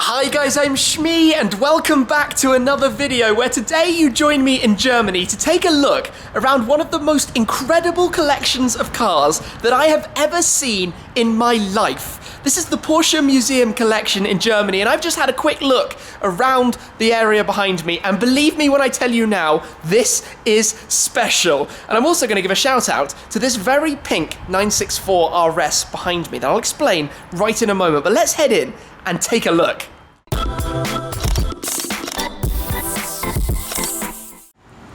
Hi guys, I'm Shmee and welcome back to another video where today you join me in Germany to take a look around one of the most incredible collections of cars that I have ever seen in my life. This is the Porsche Museum collection in Germany, and I've just had a quick look around the area behind me, and believe me when I tell you now, this is special. And I'm also going to give a shout out to this very pink 964 RS behind me that I'll explain right in a moment, but let's head in and take a look.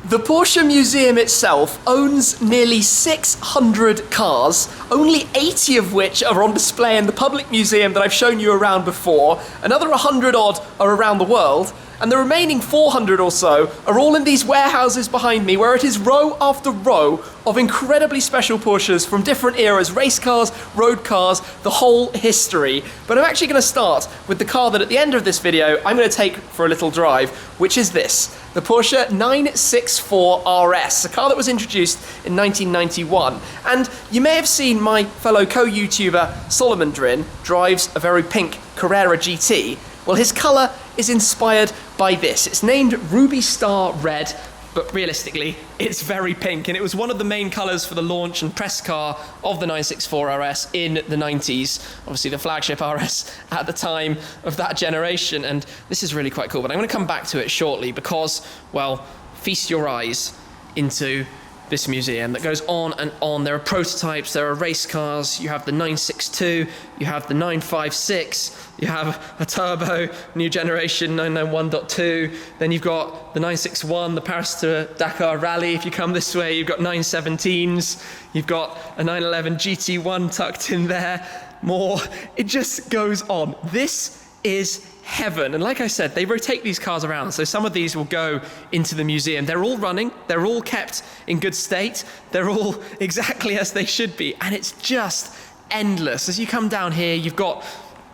The Porsche Museum itself owns nearly 600 cars, only 80 of which are on display in the public museum that I've shown you around before. Another 100 odd are around the world, and the remaining 400 or so are all in these warehouses behind me, where it is row after row of incredibly special Porsches from different eras, race cars, road cars, the whole history. But I'm actually going to start with the car that at the end of this video I'm going to take for a little drive, which is this, the Porsche 964 RS, a car that was introduced in 1991. And you may have seen my fellow co-YouTuber Salomondrin drives a very pink Carrera GT. Well, his colour is inspired by this. It's named Ruby Star Red, but realistically, it's very pink, and it was one of the main colours for the launch and press car of the 964 RS in the 90s. Obviously, the flagship RS at the time of that generation, and this is really quite cool, but I'm going to come back to it shortly because, well, feast your eyes into this museum that goes on and on. There are prototypes, there are race cars, you have the 962, you have the 956, you have a turbo, new generation 991.2, then you've got the 961, the Paris to Dakar Rally. If you come this way, you've got 917s, you've got a 911 GT1 tucked in there, more. It just goes on. This is heaven. And like I said, they rotate these cars around, so some of these will go into the museum. They're all running, they're all kept in good state, they're all exactly as they should be, and it's just endless. As you come down here, you've got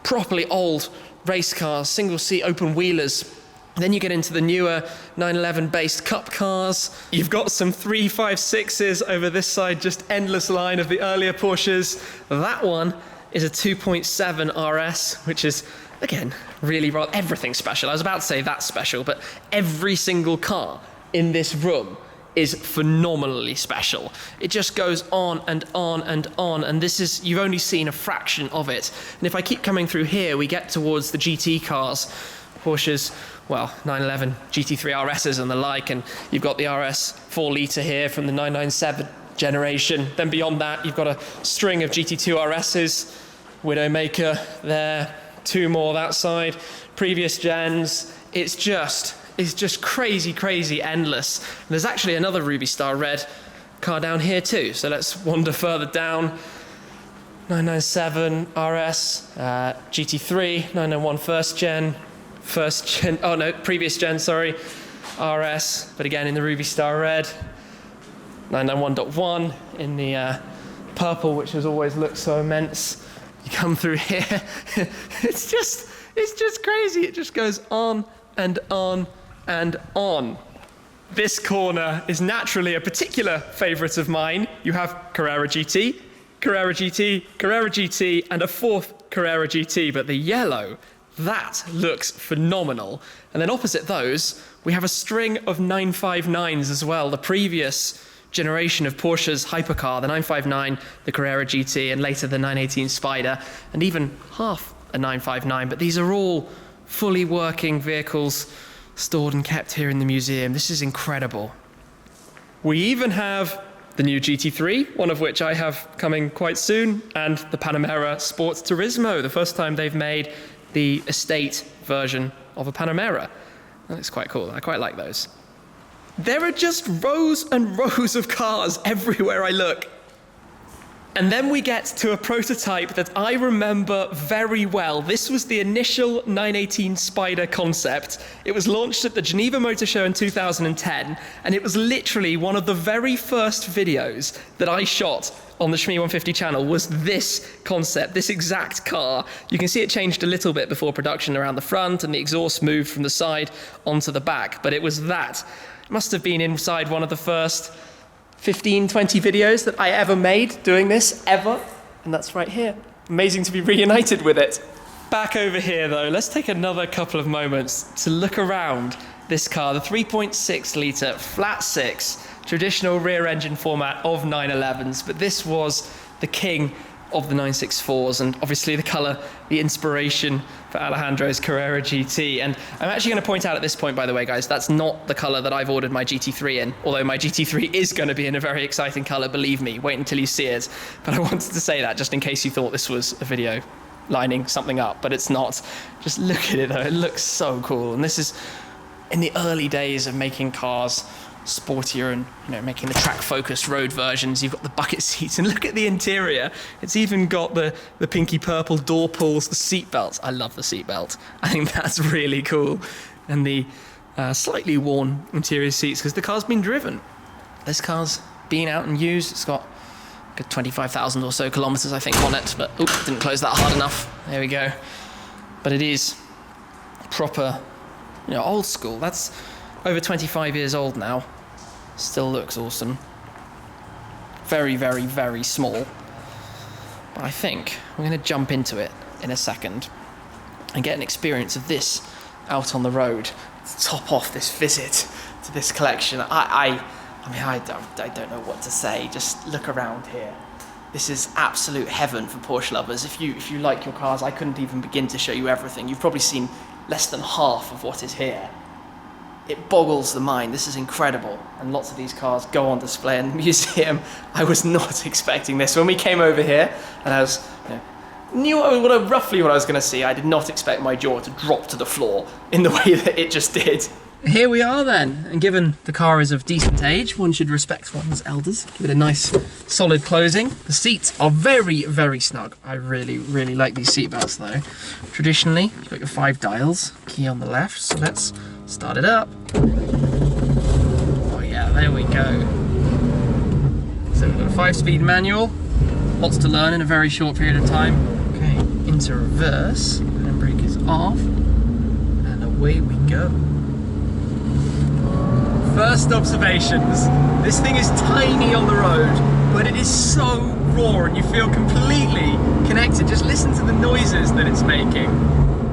properly old race cars, single seat open wheelers. Then you get into the newer 911 based cup cars. You've got some 356s over this side, just endless line of the earlier Porsches. That one is a 2.7 RS, which is, again, really everything special. I was about to say that's special, but every single car in this room is phenomenally special. It just goes on and on and on, and this is, you've only seen a fraction of it. And if I keep coming through here, we get towards the GT cars, Porsche's, well, 911 GT3 RSs and the like, and you've got the RS 4 litre here from the 997 generation. Then beyond that, you've got a string of GT2 RSs, Widowmaker there, two more that side, previous gens. It's just crazy endless. And there's actually another Ruby Star Red car down here too, so let's wander further down. 997 RS, GT3, 991 previous gen, sorry, RS, but again in the Ruby Star Red. 991.1 in the purple, which has always looked so immense. You come through here, it's just crazy. It just goes on and on and on. This corner is naturally a particular favourite of mine. You have Carrera GT, Carrera GT, Carrera GT, and a fourth Carrera GT, but the yellow, that looks phenomenal. And then opposite those, we have a string of 959s as well, the previous generation of Porsche's hypercar, the 959, the Carrera GT, and later the 918 Spyder, and even half a 959, but these are all fully working vehicles stored and kept here in the museum. This is incredible. We even have the new GT3, one of which I have coming quite soon, and the Panamera Sports Turismo, the first time they've made the estate version of a Panamera. That's quite cool. I quite like those. There are just rows and rows of cars everywhere I look. And then we get to a prototype that I remember very well. This was the initial 918 Spyder concept. It was launched at the Geneva Motor Show in 2010, and it was literally one of the very first videos that I shot on the Shmee 150 channel was this concept, this exact car. You can see it changed a little bit before production around the front, and the exhaust moved from the side onto the back, but it was that. It must have been inside one of the first 15, 20 videos that I ever made doing this, ever. And that's right here. Amazing to be reunited with it. Back over here though, let's take another couple of moments to look around this car, the 3.6 litre flat six, traditional rear engine format of 911s, but this was the king of the 964s, and obviously the colour, the inspiration for Alejandro's Carrera GT. And I'm actually going to point out at this point, by the way, guys, that's not the colour that I've ordered my GT3 in, although my GT3 is going to be in a very exciting colour, believe me, wait until you see it. But I wanted to say that just in case you thought this was a video lining something up, but it's not. Just look at it though, it looks so cool. And this is in the early days of making cars sportier and, you know, making the track-focused road versions. You've got the bucket seats, and look at the interior. It's even got the pinky purple door pulls, the seat belts. I love the seat belt. I think that's really cool. And the slightly worn interior seats, because the car's been driven. This car's been out and used. It's got 25,000 or so kilometers, I think, on it, but didn't close that hard enough. There we go. But it is proper, you know, old school. That's over 25 years old now. Still looks awesome. Very, very, very small. But I think we're going to jump into it in a second and get an experience of this out on the road to top off this visit to this collection. I mean, I don't know what to say. Just look around here. This is absolute heaven for Porsche lovers. If you like your cars, I couldn't even begin to show you everything. You've probably seen less than half of what is here. It boggles the mind. This is incredible. And lots of these cars go on display in the museum. I was not expecting this. When we came over here, and I was, knew roughly what I was going to see, I did not expect my jaw to drop to the floor in the way that it just did. Here we are then, and given the car is of decent age, one should respect one's elders. Give it a nice solid closing. The seats are very, very snug. I really, really like these seat belts though. Traditionally, you've got your 5 dials, key on the left, so let's start it up. Oh yeah, there we go. So we've got a 5-speed manual, lots to learn in a very short period of time. Okay, into reverse, handbrake is off, and away we go. First observations, this thing is tiny on the road, but it is so raw and you feel completely connected. Just listen to the noises that it's making.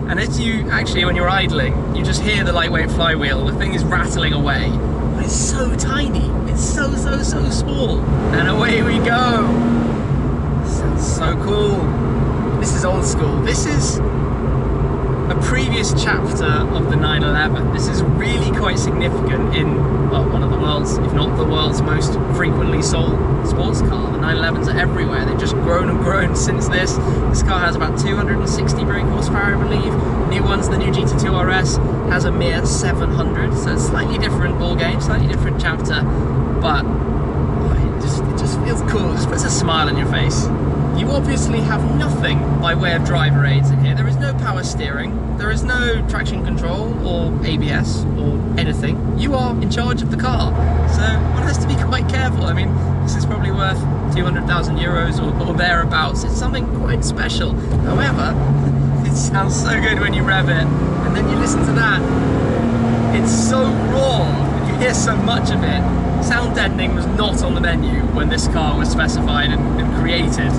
And as you, actually when you're idling, you just hear the lightweight flywheel, the thing is rattling away. But it's so tiny, it's so small. And away we go. Sounds so cool. This is old school. This is a previous chapter of the 911. This is really quite significant in, well, one of the world's, if not the world's most frequently sold sports car. The 911s are everywhere. They've just grown and grown since this. This car has about 260 brake horsepower, I believe. New ones, the new GT2 RS, has a mere 700, so it's a slightly different ball game, slightly different chapter, but it just feels cool. It just puts a smile on your face. You obviously have nothing by way of driver aids in here. There is no power steering, there is no traction control or ABS or anything. You are in charge of the car, so one has to be quite careful. I mean, this is probably worth 200,000 euros or thereabouts. It's something quite special. However, it sounds so good when you rev it, and then you listen to that. It's so raw, and you hear so much of it. Sound deadening was not on the menu when this car was specified and created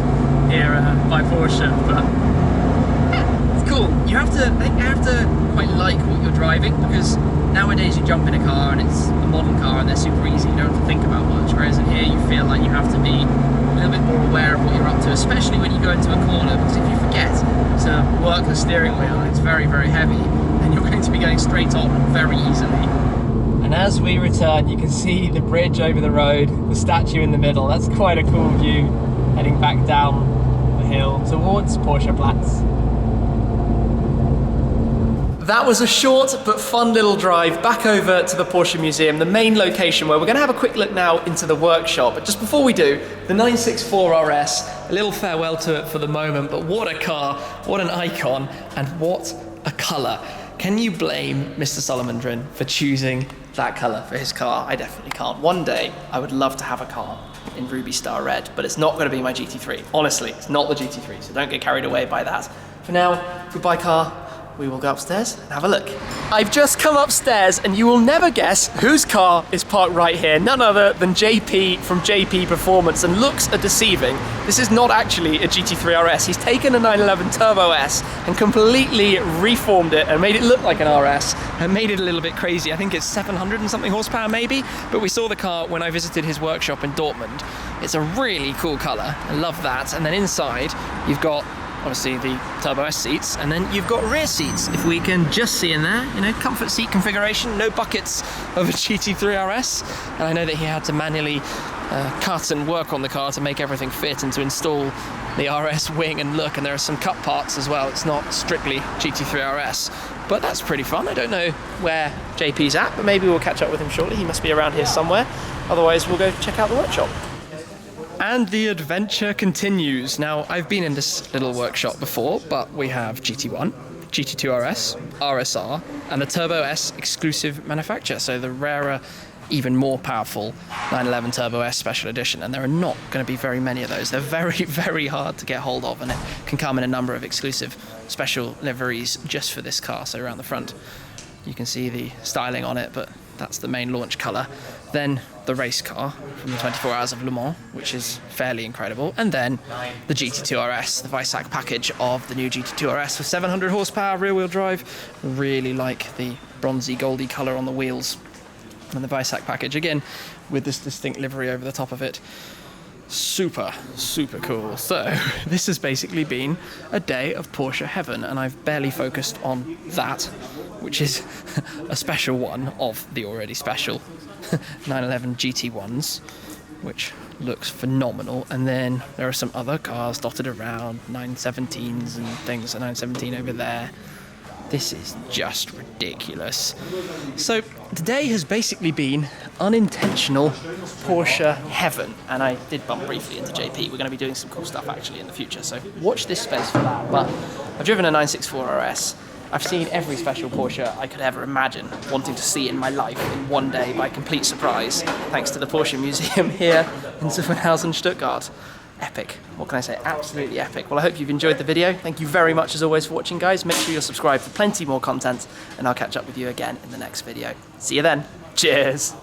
here by Porsche, but yeah, it's cool. I think you have to quite like what you're driving, because nowadays you jump in a car and it's a modern car and they're super easy, you don't have to think about much, whereas in here you feel like you have to be a little bit more aware of what you're up to, especially when you go into a corner, because if you forget to work the steering wheel and it's very, very heavy, then you're going to be going straight on very easily. And as we return, you can see the bridge over the road, the statue in the middle. That's quite a cool view, heading back down the hill towards Porsche Platz. That was a short but fun little drive back over to the Porsche Museum, the main location where we're going to have a quick look now into the workshop. But just before we do, the 964 RS, a little farewell to it for the moment, but what a car, what an icon, and what a colour. Can you blame Mr. Salomondrin for choosing that colour for his car? I definitely can't. One day, I would love to have a car in Ruby Star Red, but it's not going to be my GT3. Honestly, it's not the GT3, so don't get carried away by that. For now, goodbye car, we will go upstairs and have a look. I've just come upstairs and you will never guess whose car is parked right here. None other than JP from JP Performance, and looks are deceiving. This is not actually a GT3 RS. He's taken a 911 Turbo S and completely reformed it and made it look like an RS and made it a little bit crazy. I think it's 700 and something horsepower maybe, but we saw the car when I visited his workshop in Dortmund. It's a really cool colour, I love that. And then inside you've got obviously the Turbo S seats, and then you've got rear seats, if we can just see in there, you know, comfort seat configuration, no buckets of a GT3 RS. And I know that he had to manually cut and work on the car to make everything fit and to install the RS wing and look, and there are some cut parts as well. It's not strictly GT3 RS, but that's pretty fun. I don't know where JP's at, but maybe we'll catch up with him shortly. He must be around here somewhere. Otherwise, we'll go check out the workshop. And the adventure continues. Now, I've been in this little workshop before, but we have GT1, GT2 RS, RSR, and the Turbo S exclusive manufacturer. So the rarer, even more powerful 911 Turbo S Special Edition. And there are not going to be very many of those. They're very, very hard to get hold of, and it can come in a number of exclusive special liveries just for this car. So around the front, you can see the styling on it, but that's the main launch colour. Then the race car from the 24 Hours of Le Mans, which is fairly incredible. And then the GT2 RS, the Weissach package of the new GT2 RS with 700 horsepower, rear-wheel drive. Really like the bronzy, goldy colour on the wheels. And the Weissach package, again, with this distinct livery over the top of it. Super, super cool. So this has basically been a day of Porsche heaven, and I've barely focused on that, which is a special one of the already special 911 GT1s, which looks phenomenal. And then there are some other cars dotted around, 917s and things, a 917 over there. This is just ridiculous. So today has basically been unintentional Porsche heaven, and I did bump briefly into JP. We're going to be doing some cool stuff actually in the future, so watch this space for that. But I've driven a 964 RS. I've seen every special Porsche I could ever imagine wanting to see in my life in one day by complete surprise, thanks to the Porsche Museum here in Zuffenhausen, Stuttgart. Epic. What can I say? Absolutely epic. Well, I hope you've enjoyed the video. Thank you very much as always for watching, guys. Make sure you're subscribed for plenty more content, and I'll catch up with you again in the next video. See you then. Cheers.